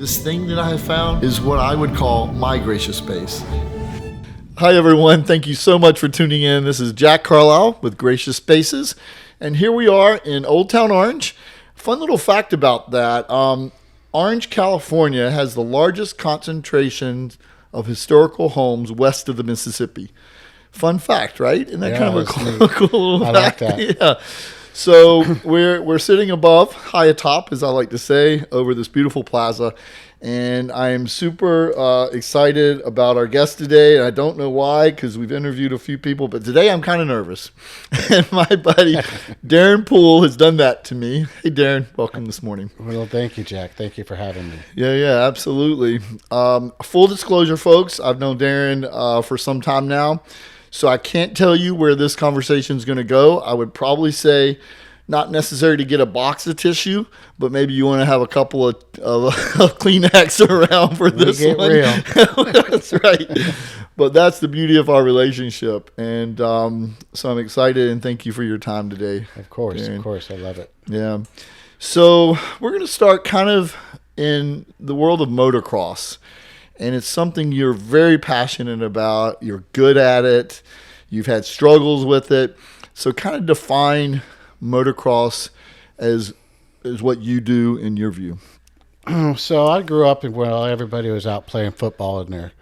This thing that I have found is what I would call my gracious space. Hi everyone, thank you so much for tuning in. This is Jack Carlisle with Gracious Spaces, and here we are in Old Town Orange. Fun little fact about that, Orange, California has the largest concentration of historical homes west of the Mississippi. Fun fact, right? Isn't that kind of a cool little fact? Like that. Yeah. So we're sitting above, high atop, as I like to say, over this beautiful plaza, and I am super excited about our guest today. And I don't know why, because we've interviewed a few people, but today I'm kind of nervous. And my buddy Darrin Poole has done that to me. Hey, Darrin, welcome this morning. Well, thank you, Jack. Thank you for having me. Yeah, absolutely. Full disclosure, folks, I've known Darrin for some time now. So I can't tell you where this conversation is going to go. I would probably say not necessary to get a box of tissue, but maybe you want to have a couple of Kleenex around for this one. Real. That's right. But that's the beauty of our relationship. And so I'm excited, and thank you for your time today. Of course, Darrin. of course. I love it. Yeah. So we're going to start kind of in the world of motocross. And it's something you're very passionate about. You're good at it. You've had struggles with it. So kind of define motocross as what you do in your view. So I grew up where everybody was out playing football in their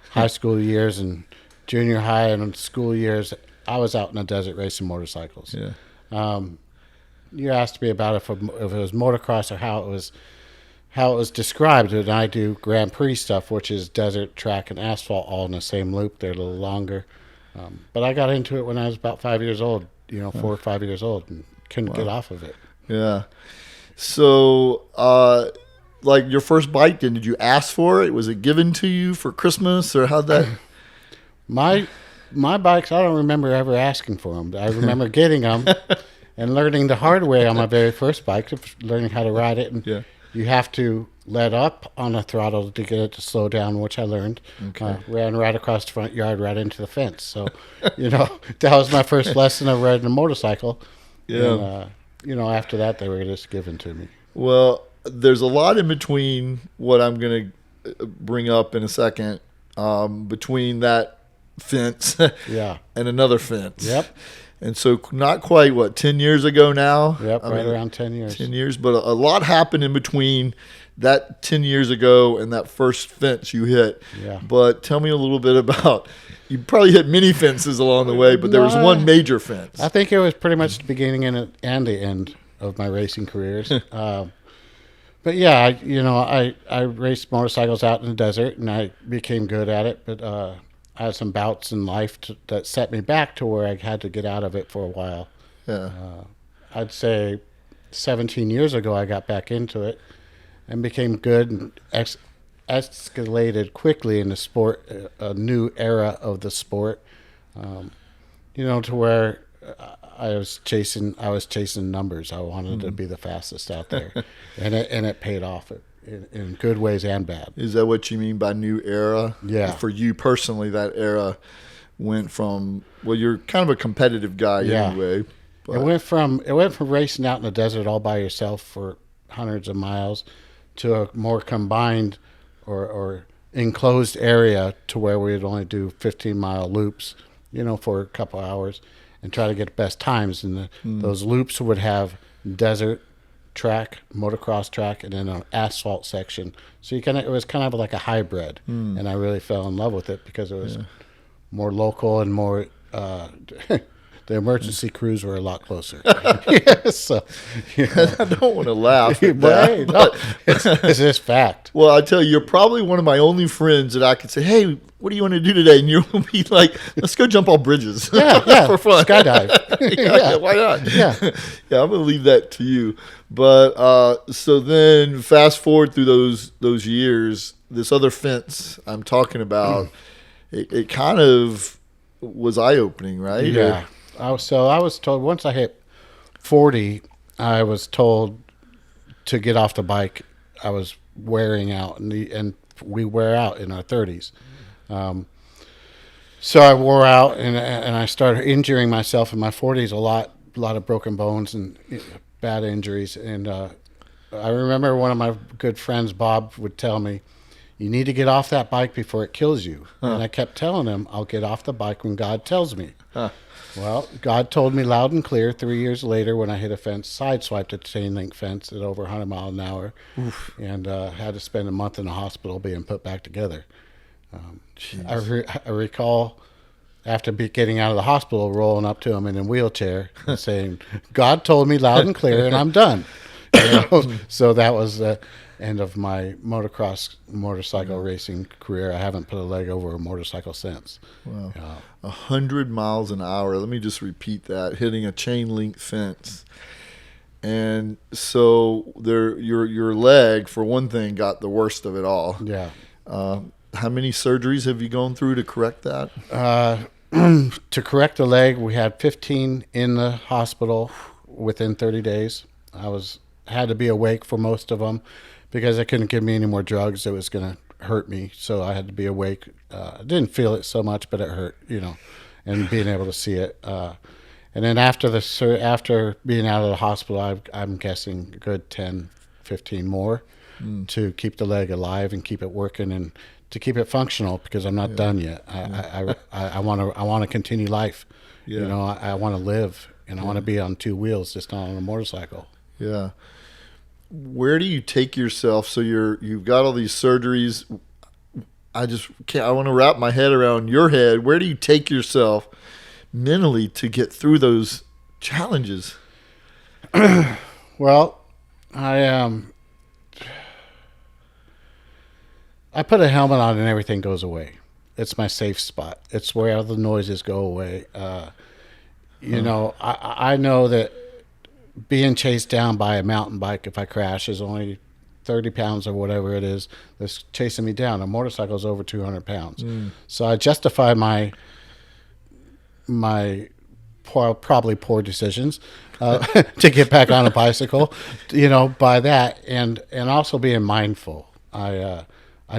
high school years and junior high and school years. I was out in the desert racing motorcycles. Yeah. You asked me about if it was motocross or how it was described, and I do Grand Prix stuff, which is desert, track, and asphalt all in the same loop. They're a little longer. But I got into it when I was about 5 years old, 4 or 5 years old, and couldn't get off of it. Yeah. So, like your first bike, did you ask for it? Was it given to you for Christmas, or how'd that? My bikes, I don't remember ever asking for them. I remember getting them and learning the hard way on my very first bike, learning how to ride it. And Yeah. you have to let up on the throttle to get it to slow down, which I learned. Okay. Ran right across the front yard, right into the fence. So, that was my first lesson of riding a motorcycle. Yeah. And, after that, they were just given to me. Well, there's a lot in between what I'm going to bring up in a second, between that fence Yeah. and another fence. Yep. And so not quite, 10 years ago now? Yep, around 10 years. 10 years, but a lot happened in between that 10 years ago and that first fence you hit. Yeah. But tell me a little bit about, you probably hit many fences along the way, but there was one major fence. I think it was pretty much the beginning and the end of my racing careers. But yeah, I raced motorcycles out in the desert, and I became good at it, but I had some bouts in life that set me back to where I had to get out of it for a while. Yeah. I'd say 17 years ago I got back into it and became good and escalated quickly in the sport, a new era of the sport, to where I was chasing numbers. I wanted to be the fastest out there, and it paid off in good ways and bad. Is that what you mean by new era? Yeah. For you personally, that era went from, you're kind of a competitive guy anyway. But. It went from racing out in the desert all by yourself for hundreds of miles to a more combined or enclosed area to where we'd only do 15-mile loops, for a couple hours and try to get the best times. And those loops would have desert track, motocross track, and then an asphalt section. So it was kind of like a hybrid, and I really fell in love with it because it was more local and more. The emergency crews were a lot closer. So, I don't want to laugh at but that. hey, no, it's just fact. Well, I tell you, you're probably one of my only friends that I could say, "Hey, what do you want to do today?" And you'll be like, "Let's go jump all bridges." Yeah, for fun. Skydive. Yeah, why not? Yeah. Yeah, I'm gonna leave that to you. But so then, fast forward through those years, this other fence I'm talking about, it kind of was eye opening, right? Yeah. So I was told once I hit 40, I was told to get off the bike. I was wearing out, and we wear out in our 30s. So I wore out, and I started injuring myself in my 40s a lot of broken bones and bad injuries. And I remember one of my good friends, Bob, would tell me, you need to get off that bike before it kills you. And I kept telling him, I'll get off the bike when God tells me. Well, God told me loud and clear 3 years later when I hit a fence, sideswiped a chain link fence at over 100 miles an hour, and had to spend a month in the hospital being put back together. I recall after getting out of the hospital, rolling up to him in a wheelchair and saying, God told me loud and clear, and I'm done. So that was the end of my motorcycle racing career. I haven't put a leg over a motorcycle since. Wow. 100 miles an hour. Let me just repeat that. Hitting a chain link fence. And so your leg, for one thing, got the worst of it all. Yeah. How many surgeries have you gone through to correct that? To correct the leg, we had 15 in the hospital within 30 days. Had to be awake for most of them because they couldn't give me any more drugs. It was going to hurt me, so I had to be awake. I didn't feel it so much, but it hurt, and being able to see it. And then after being out of the hospital, I'm guessing a good 10, 15 more to keep the leg alive and keep it working and to keep it functional because I'm not done yet. I want to continue life. Yeah. I want to live and I want to be on two wheels, just not on a motorcycle. Yeah. Where do you take yourself? So you've got all these surgeries. I want to wrap my head around your head. Where do you take yourself mentally to get through those challenges? Well, I put a helmet on and everything goes away. It's my safe spot. It's where all the noises go away. I know that being chased down by a mountain bike, if I crash, is only 30 pounds or whatever it is that's chasing me down. A motorcycle is over 200 pounds. So I justify my probably poor decisions to get back on a bicycle, by that, and also being mindful. I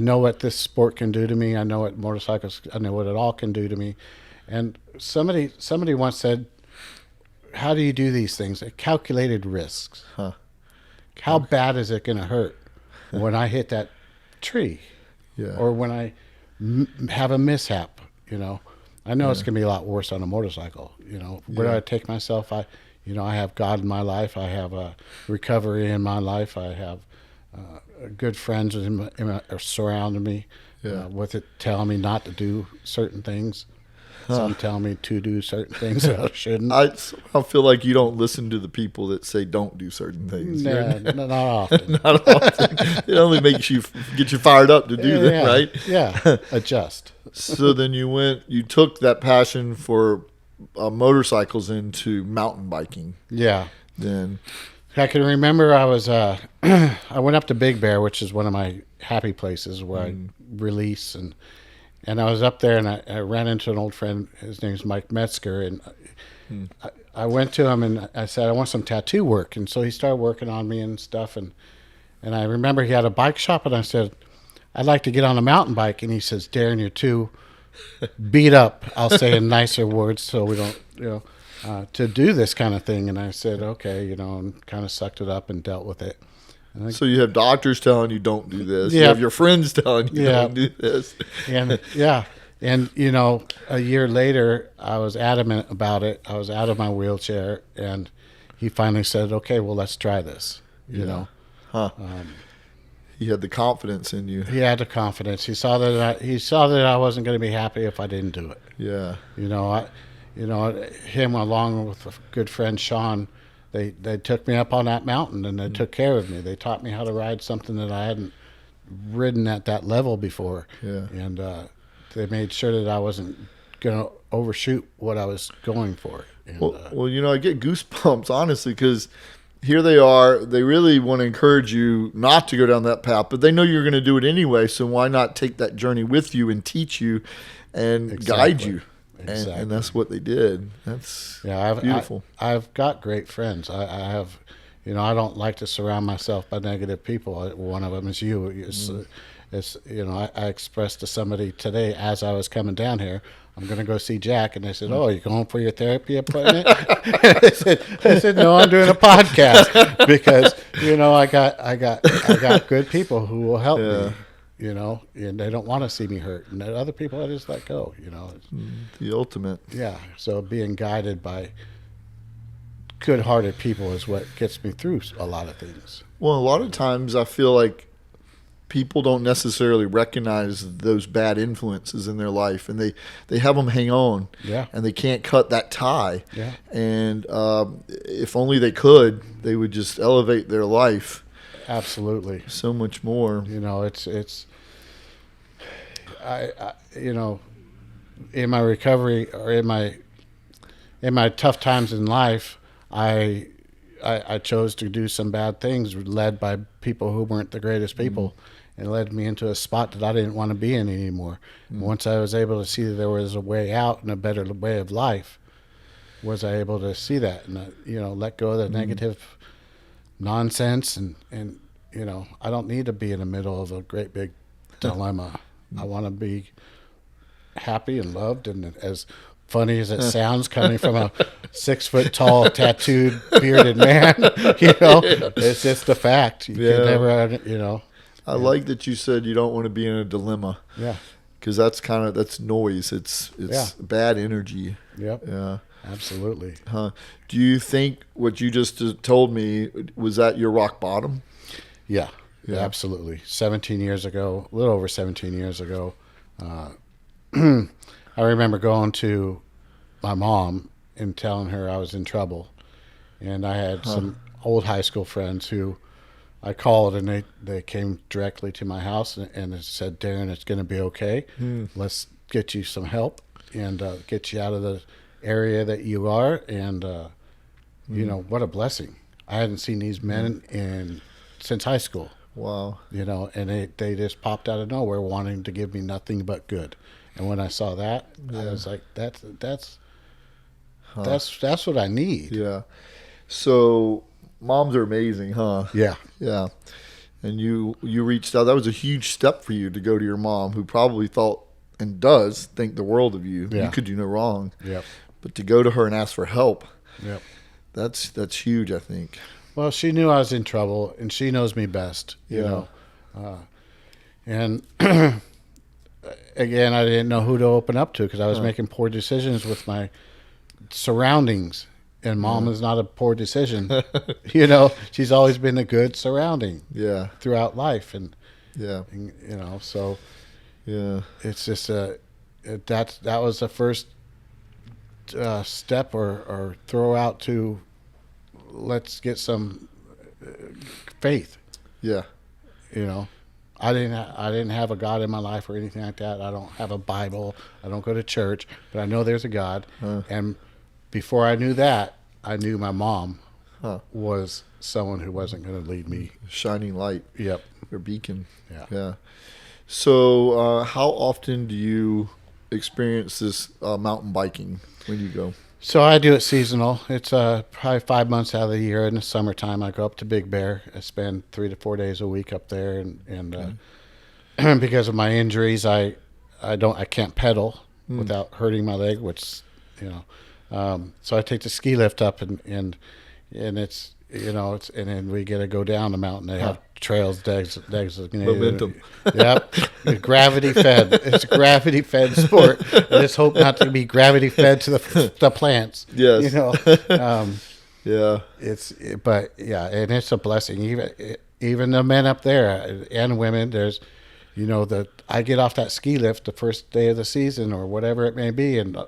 know what this sport can do to me. I know what motorcycles. I know what it all can do to me. And somebody once said, "How do you do these things? Calculated risks. How bad is it going to hurt when I hit that tree, or when I have a mishap? I know it's going to be a lot worse on a motorcycle. Where do I take myself? I have God in my life. I have a recovery in my life. I have good friends surrounding me with it, telling me not to do certain things. Some tell me to do certain things that I shouldn't. I feel like you don't listen to the people that say don't do certain things. Not often. Not often. It only makes you get you fired up to do that, right? Yeah, adjust. So then you took that passion for motorcycles into mountain biking. Yeah. Then I can remember I was I went up to Big Bear, which is one of my happy places where I release, and I was up there and I ran into an old friend. His name's Mike Metzger, and I went to him and I said, I want some tattoo work. And so he started working on me and stuff. And I remember he had a bike shop, and I said, I'd like to get on a mountain bike. And he says, Darrin, you're too beat up, I'll say in nicer words so we don't, to do this kind of thing. And I said, okay, and kind of sucked it up and dealt with it. So you have doctors telling you don't do this. You have your friends telling you don't do this. And a year later, I was adamant about it. I was out of my wheelchair, and he finally said, okay, well, let's try this, He had the confidence in you. He had the confidence. He saw that I wasn't going to be happy if I didn't do it. Yeah. Him along with a good friend, Sean, they took me up on that mountain and they took care of me. They taught me how to ride something that I hadn't ridden at that level before. Yeah. And they made sure that I wasn't going to overshoot what I was going for. And, well, I get goosebumps, honestly, because here they are. They really want to encourage you not to go down that path, but they know you're going to do it anyway. So why not take that journey with you and teach you and guide you? Exactly. And that's what they did. That's beautiful. I've got great friends. I have, I don't like to surround myself by negative people. One of them is you. I expressed to somebody today as I was coming down here, I'm going to go see Jack. And they said, oh, you're going for your therapy appointment? I said, no, I'm doing a podcast because, I got good people who will help me. And they don't want to see me hurt. And then other people, I just let go. The ultimate. Yeah. So being guided by good-hearted people is what gets me through a lot of things. Well, a lot of times I feel like people don't necessarily recognize those bad influences in their life, and they have them hang on, and they can't cut that tie. Yeah. And if only they could, they would just elevate their life. Absolutely. So much more. I in my recovery or in my tough times in life, I chose to do some bad things led by people who weren't the greatest people. And led me into a spot that I didn't want to be in anymore. Once I was able to see that there was a way out and a better way of life, was I able to see that and let go of the negative nonsense and I don't need to be in the middle of a great big dilemma. I want to be happy and loved, and as funny as it sounds coming from a 6 foot tall tattooed bearded man, it's just a fact. You can never I like that you said you don't want to be in a dilemma. Yeah. Because that's noise. It's bad energy. Yep. Yeah. Absolutely. Huh. Do you think what you just told me, was that your rock bottom? Yeah. Absolutely. 17 years ago, a little over 17 years ago, I remember going to my mom and telling her I was in trouble. And I had some old high school friends who I called, and they came directly to my house and said, "Darrin, it's going to be okay. Let's get you some help and get you out of the area that you are." And what a blessing! I hadn't seen these men since high school. Wow. And they just popped out of nowhere, wanting to give me nothing but good. And when I saw that, I was like, "That's what I need." Yeah. So. Moms are amazing, huh? Yeah. Yeah. And you reached out. That was a huge step for you to go to your mom, who probably thought and does think the world of you. Yeah. You could do no wrong. Yep. But to go to her and ask for help, yep. That's huge, I think. Well, she knew I was in trouble, and she knows me best. And again, I didn't know who to open up to because I was making poor decisions with my surroundings. And mom is not a poor decision. She's always been a good surrounding. Yeah. Throughout life, and so it's just that was the first step or throw out to let's get some faith. Yeah. I didn't have a God in my life or anything like that. I don't have a Bible. I don't go to church, but I know there's a God. And before I knew that, I knew my mom was someone who wasn't going to lead me. Shining light. Yep. Your beacon. Yeah. So how often do you experience this mountain biking when you go? So I do it seasonal. It's probably 5 months out of the year. In the summertime, I go up to Big Bear. I spend 3 to 4 days a week up there, and because of my injuries, I can't pedal without hurting my leg, which so I take the ski lift up and it's and then we get to go down the mountain. They have trails designated. Momentum. Yep. Gravity fed. It's a gravity fed sport. I just hope not to be gravity fed to the plants. Yes. Yeah. And it's a blessing. Even the men up there and women, there's I get off that ski lift the first day of the season or whatever it may be, and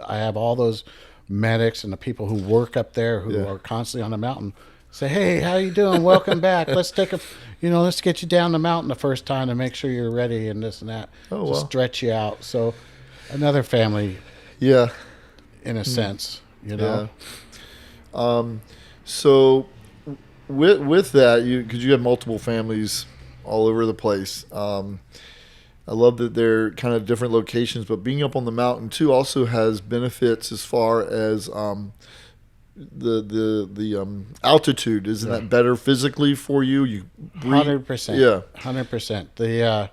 I have all those medics and the people who work up there who are constantly on the mountain say, "Hey, how you doing? Welcome back. Let's let's get you down the mountain the first time to make sure you're ready and this and that." Stretch you out. So another family. Yeah. In a sense, Yeah. So with that, because you have multiple families all over the place. I love that they're kind of different locations, but being up on the mountain too also has benefits as far as the altitude. Isn't that better physically for you? You 100%. Yeah, 100%.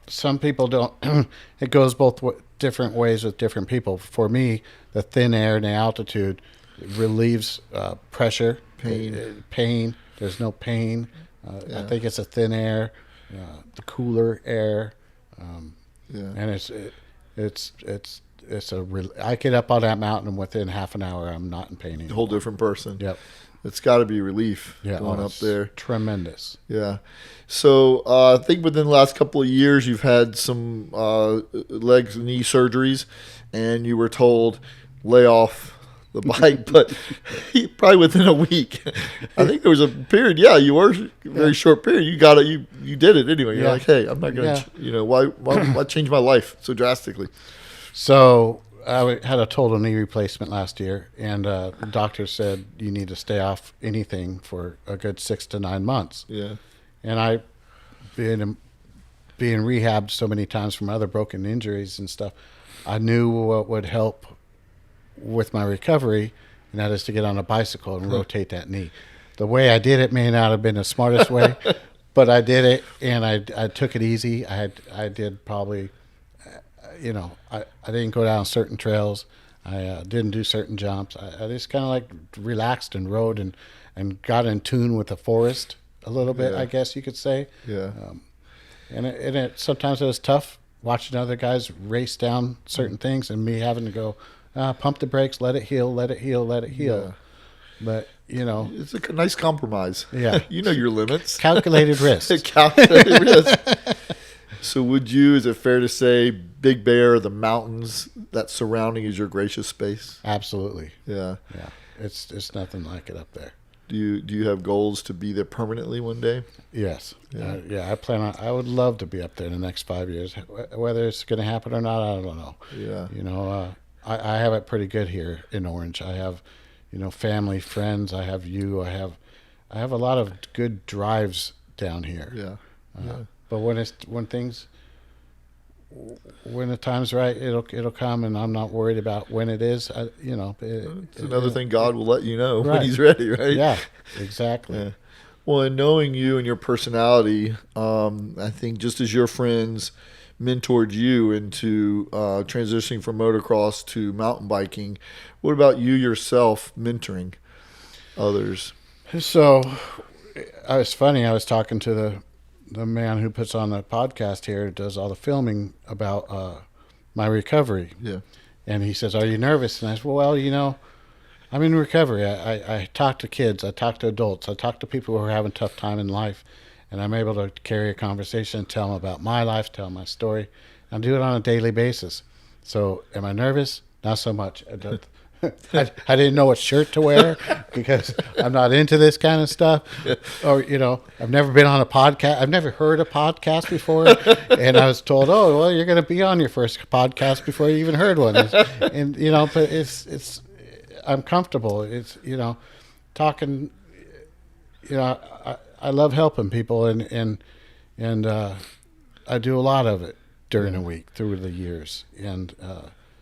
Some people don't. It goes both different ways with different people. For me, the thin air and the altitude relieves pressure, pain. There's no pain. Yeah. I think it's a thin air, the cooler air, Yeah. and I get up on that mountain and within half an hour I'm not in pain A anymore. whole different person. Yep. It's got to be relief Yeah. going up there. Tremendous. Yeah. So I think within the last couple of years, you've had some legs and knee surgeries, and you were told lay off the bike, but probably within a week. I think there was a period. Yeah, you were a very short period. You got it. You did it anyway. You're like, hey, I'm not going to. Why change my life so drastically? So I had a total knee replacement last year, and the doctor said you need to stay off anything for a good 6 to 9 months. Yeah. And I, being rehabbed so many times from other broken injuries and stuff, I knew what would help with my recovery, and that is to get on a bicycle and rotate that knee. The way I did it may not have been the smartest way, but I did it, and I took it easy. I did probably, I didn't go down certain trails. I didn't do certain jumps. I just kind of like relaxed and rode and got in tune with the forest a little bit, I guess you could say. Yeah. And it sometimes it was tough watching other guys race down certain things and me having to go, pump the brakes, let it heal, let it heal, let it heal. Yeah. But, it's a nice compromise. Yeah. You know your limits. Calculated risk. Calculated risk. So is it fair to say Big Bear, the mountains, that surrounding is your gracious space? Absolutely. Yeah. Yeah. It's nothing like it up there. Do you have goals to be there permanently one day? Yes. Yeah. I would love to be up there in the next 5 years. Whether it's going to happen or not, I don't know. Yeah. I have it pretty good here in Orange. I have, family, friends. I have you. I have a lot of good drives down here. Yeah. But when the time's right, it'll come, and I'm not worried about when it is. It's another thing God will let you know when Right. He's ready, right? Yeah, exactly. Yeah. Well, in knowing you and your personality, I think just as your friends mentored you into transitioning from motocross to mountain biking, what about you yourself mentoring others? So, I was talking to the man who puts on the podcast here, does all the filming about my recovery. Yeah. And he says, "Are you nervous?" And I said, "Well, I'm in recovery. I talk to kids. I talk to adults. I talk to people who are having a tough time in life. And I'm able to carry a conversation and tell them about my life, tell them my story. I do it on a daily basis. So am I nervous? Not so much. I didn't know what shirt to wear because I'm not into this kind of stuff. Or, I've never been on a podcast. I've never heard a podcast before. And I was told, oh, well, you're going to be on your first podcast before you even heard one. And but it's I'm comfortable. It's, talking, I love helping people and I do a lot of it during a week through the years. And,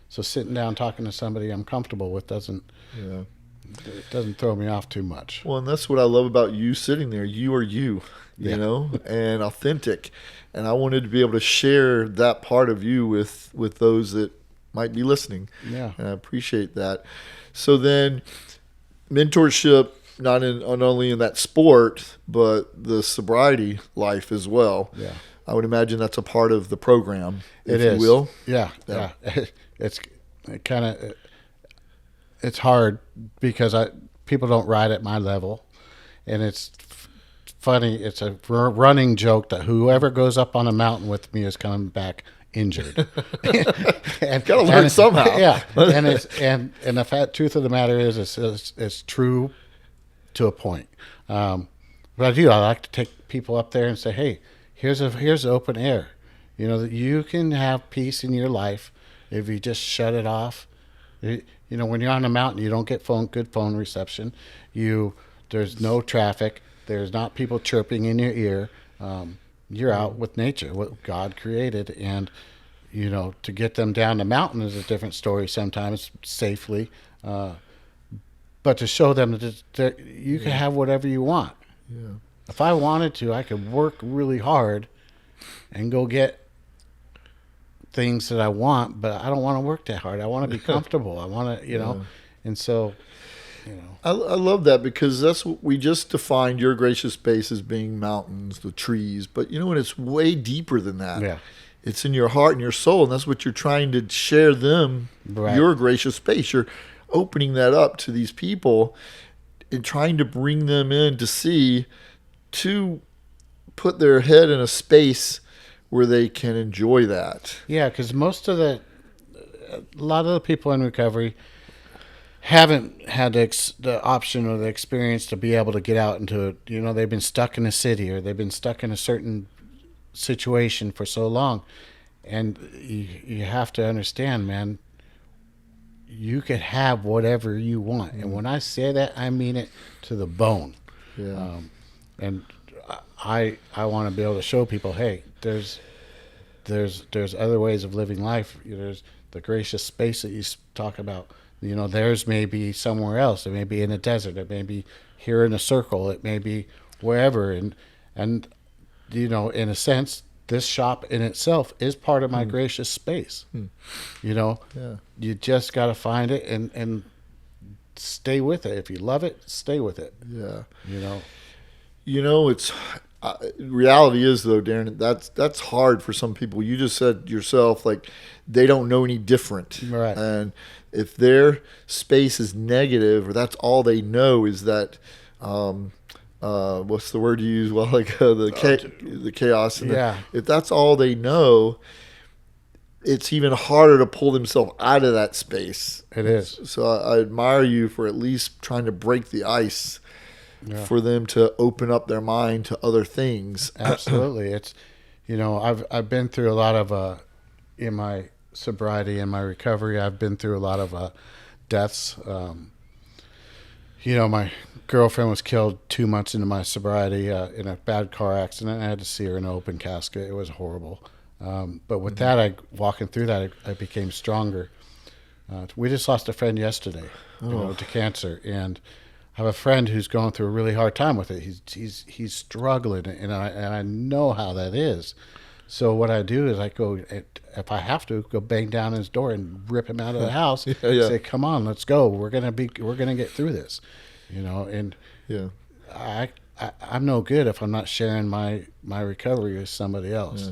so sitting down talking to somebody I'm comfortable with doesn't throw me off too much. Well, and that's what I love about you sitting there. You are you and authentic. And I wanted to be able to share that part of you with those that might be listening. Yeah. And I appreciate that. So then mentorship, not only in that sport, but the sobriety life as well. Yeah. I would imagine that's a part of the program, if It is. you will. Yeah. It's hard because people don't ride at my level, and it's funny. It's a running joke that whoever goes up on a mountain with me is coming back injured. And gotta learn somehow. Yeah, and the fat truth of the matter is, it's true to a point. But I like to take people up there and say, hey, here's open air. That you can have peace in your life if you just shut it off. When you're on a mountain, you don't get good phone reception. There's no traffic. There's not people chirping in your ear. You're out with nature, what God created. And, to get them down the mountain is a different story sometimes, safely. But to show them that you can have whatever you want. Yeah. If I wanted to, I could work really hard and go get things that I want, but I don't want to work that hard. I want to be comfortable. I want to, and so You know. I love that, because that's what we just defined your gracious space as being mountains, the trees. But you know what? It's way deeper than that. Yeah. It's in your heart and your soul, and that's what you're trying to share them, Right. your gracious space. You're opening that up to these people and trying to bring them in to put their head in a space where they can enjoy that. Yeah, because a lot of the people in recovery haven't had the option or the experience to be able to get out into it. You know, they've been stuck in a city, or they've been stuck in a certain situation for so long. And you have to understand, man, you could have whatever you want. And when I say that, I mean it to the bone. Yeah. And I want to be able to show people, hey, there's other ways of living life. There's the gracious space that you talk about. You know, theirs may be somewhere else. It may be in a desert. It may be here in a circle. It may be wherever. And you know, in a sense, this shop in itself is part of my gracious space. You know, you just got to find it and stay with it. If you love it, stay with it. Yeah. You know, It's reality is, though, Darrin, that's hard for some people. You just said yourself, like, they don't know any different. Right. And if their space is negative, or that's all they know is that, what's the word you use? Well, like the chaos. And if that's all they know, it's even harder to pull themselves out of that space. It is. So I admire you for at least trying to break the ice. Yeah. For them to open up their mind to other things. Absolutely. It's, you know, I've been through a lot of, in my sobriety and my recovery, I've been through a lot of deaths. You know, my girlfriend was killed 2 months into my sobriety in a bad car accident. I had to see her in an open casket. It was horrible. But with that, walking through that, I became stronger. We just lost a friend yesterday, to cancer. And I have a friend who's going through a really hard time with it. He's struggling, and I know how that is. So what I do is I go, if I have to, go bang down his door and rip him out of the house. Say, "Come on, let's go. We're gonna get through this," you know. And I'm no good if I'm not sharing my recovery with somebody else. Yeah.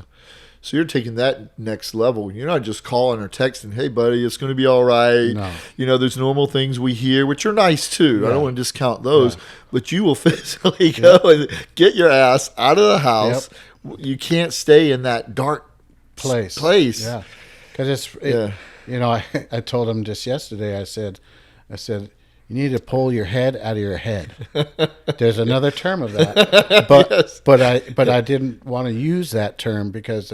So you're taking that next level. You're not just calling or texting, "Hey, buddy, it's going to be all right." No. You know, there's normal things we hear, which are nice too. I don't want to discount those. But you will physically go and get your ass out of the house. You can't stay in that dark place. Yeah. Because you know, I told him just yesterday, I said, you need to pull your head out of your head. There's another term of that, but I didn't want to use that term because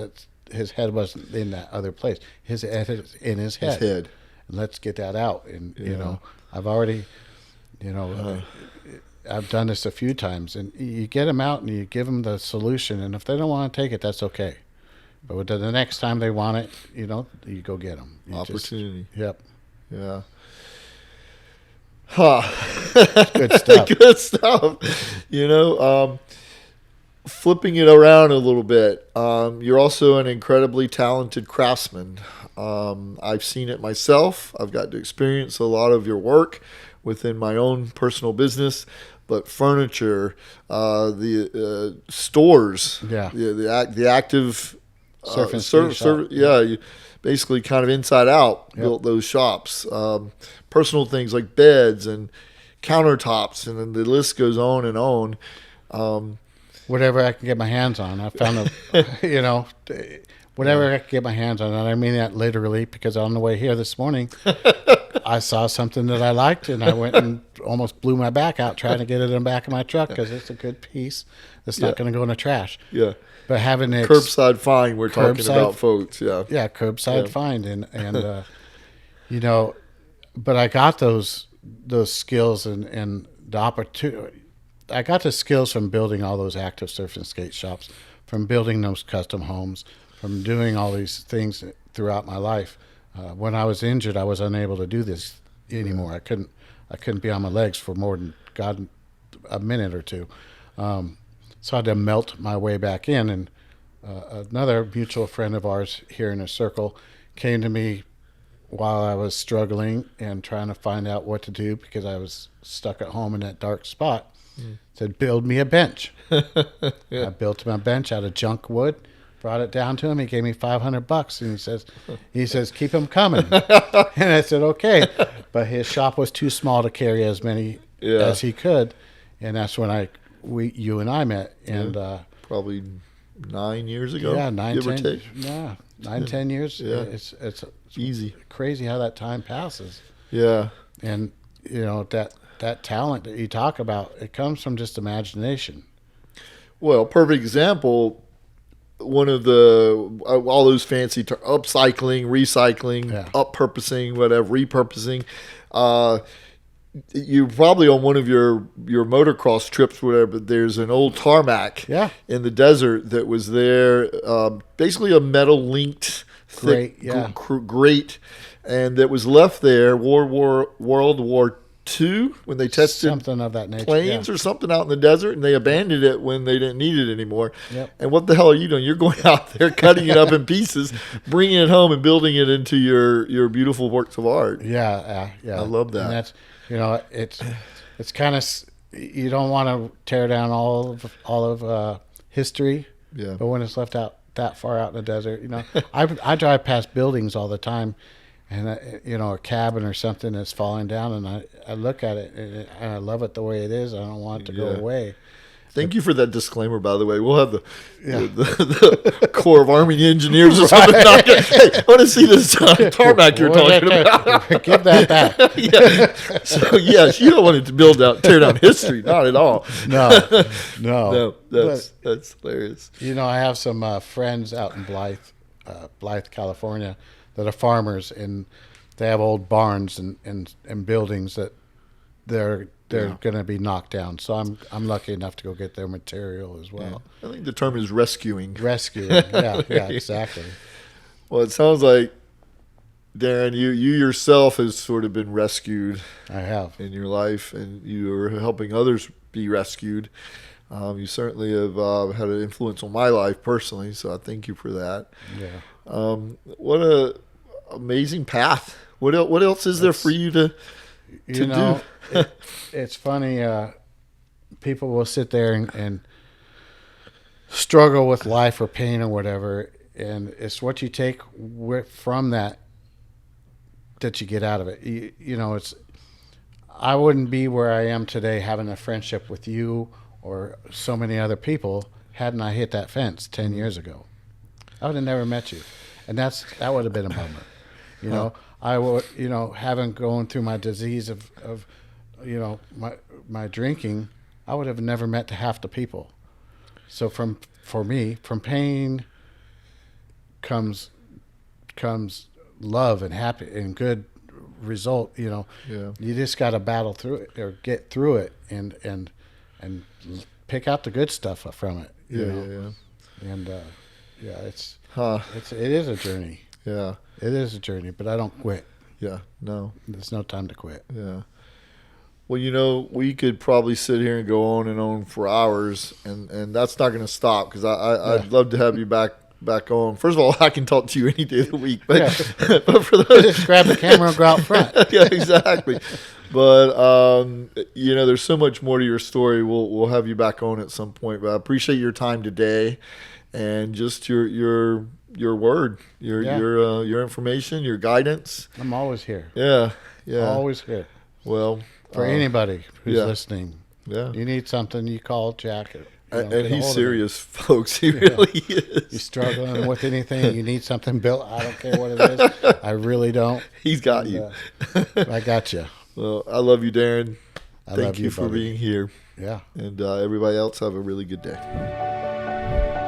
his head wasn't in that other place. His head is in his head. And let's get that out. And you know, I've already, you know, I've done this a few times. And you get them out and you give them the solution. And if they don't want to take it, that's okay. But the next time they want it, you know, you go get them. Opportunity. Yep. Yeah. Huh. Good stuff. Good stuff. You know, flipping it around a little bit, you're also an incredibly talented craftsman. I've seen it myself. I've got to experience a lot of your work within my own personal business. But furniture, the stores, the active surf and ski shop. You basically kind of inside out built those shops. Personal things like beds and countertops, and then the list goes on and on. Whatever I can get my hands on. I found you know, whatever I can get my hands on. And I mean that literally, because on the way here this morning, I saw something that I liked, and I went and almost blew my back out trying to get it in the back of my truck because it's a good piece. It's not going to go in the trash. Yeah. But having it curbside find, we're talking about, folks. Yeah. Yeah, curbside find, and you know, but I got those skills and the opportunity. I got the skills from building all those active surf and skate shops, from building those custom homes, from doing all these things throughout my life. When I was injured, I was unable to do this anymore. I couldn't be on my legs for more than a minute or two. So I had to melt my way back in. And another mutual friend of ours here in a circle came to me while I was struggling and trying to find out what to do because I was stuck at home in that dark spot, said, build me a bench. I built him a bench out of junk wood, brought it down to him. He gave me $500, and he says, keep them coming. And I said, okay. But his shop was too small to carry as many as he could. And that's when you and I met. And probably 9 years ago. Yeah, 9, give 10, or take. yeah, 9, 10 years. Yeah. It's easy. Crazy how that time passes. Yeah. And, that talent that you talk about, it comes from just imagination. Well, perfect example. One of the all those fancy upcycling, recycling, up-purposing, whatever, repurposing. You probably on one of your motocross trips, whatever. There's an old tarmac in the desert that was there, basically a metal linked thick grate, and that was left there. World War II, when they tested something of that nature, planes or something out in the desert, and they abandoned it when they didn't need it anymore. Yep. And what the hell are you doing? You're going out there, cutting it up in pieces, bringing it home, and building it into your beautiful works of art. Yeah. I love that. And that's it's kind of, you don't want to tear down all of history. Yeah. But when it's left out that far out in the desert, I drive past buildings all the time. And, a cabin or something that's falling down, and I look at it, and I love it the way it is. I don't want it to go away. Thank you for that disclaimer, by the way. We'll have the Corps of Army Engineers or something. Hey, I want to see this tarmac you're talking about. Give that back. Yeah. So, yes, you don't want it to tear down history. Not at all. No. That's hilarious. I have some friends out in Blythe, California, that are farmers, and they have old barns and buildings that they're going to be knocked down. So I'm lucky enough to go get their material as well. Yeah. I think the term is rescuing. Yeah, exactly. Well, it sounds like, Darrin, you yourself has sort of been rescued. I have. In your life, and you are helping others be rescued. You certainly have had an influence on my life personally, so I thank you for that. Yeah. What a amazing path. What else is there for you to do? It's funny. People will sit there and struggle with life or pain or whatever, and it's what you take from that you get out of it. It's. I wouldn't be where I am today having a friendship with you or so many other people hadn't I hit that fence 10 years ago. I would have never met you, and that would have been a bummer. I would, having gone through my disease of my drinking, I would have never met half the people. So for me, from pain comes love and happy and good result. You just got to battle through it or get through it and pick out the good stuff from it. And it is a journey. Yeah. It is a journey, but I don't quit. Yeah, no. There's no time to quit. Yeah. Well, we could probably sit here and go on and on for hours, and that's not going to stop because I'd love to have you back on. First of all, I can talk to you any day of the week, but for those, just grab the camera and go out front. Yeah, exactly. But there's so much more to your story. We'll have you back on at some point. But I appreciate your time today, and just your word, your information, your guidance. I'm always here. Yeah. Always here. Well, for anybody who's listening, you need something, you call Jack. And he's serious, folks. He really is. You're struggling with anything, you need something built. I don't care what it is. I really don't. He's got you. I got you. Well, I love you, Darrin. Thank you for being here. Yeah. And everybody else, have a really good day.